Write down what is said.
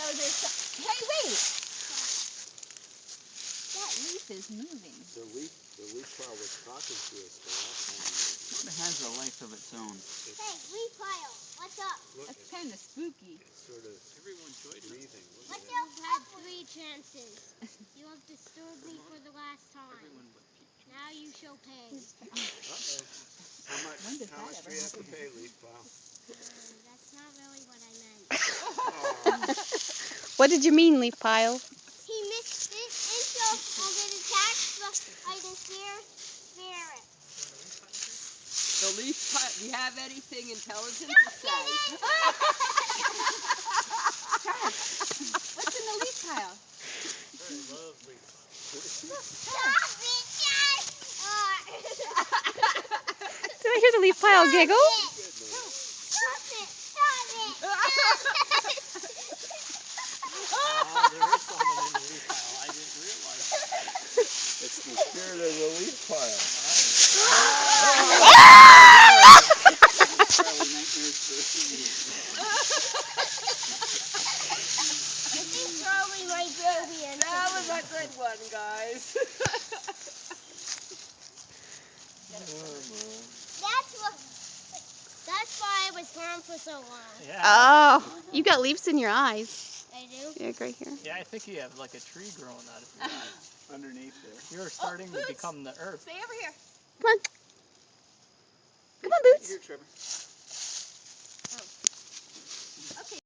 Hey, wait! That leaf is moving. The leaf pile was talking to us the last time. It has a life of its own. Hey, leaf pile, what's up? Look, That's kind of spooky. it's sort of Everyone joined us. breathing. Look What's at up? You've had 3 chances. You have disturbed me for the last time. Everyone but Pete. Now you shall pay. Uh-oh. When does How much that do ever we have to pay, leaf pile? That's not really what I meant. What did you mean, leaf pile? He missed it, and so I'll get attacked by the spirit. The leaf pile. Do you have anything intelligent to say? What's in the leaf pile? I love leaf pile. Stop it, Josh! Did I hear the leaf pile giggle? Stop it! Stop it! There is someone in the leaf pile. I didn't realize. It's the spirit of the leaf pile. Probably nightmares for a few years. He's throwing my baby in. That was a good one, guys. That's why I was gone for so long. Yeah. Oh, you got leaves in your eyes. I do? Yeah, right here. Yeah, I think you have like a tree growing out of your eye. Underneath there. You're starting to become the earth. Stay over here. Come on. Come on, Boots. Here, Trevor.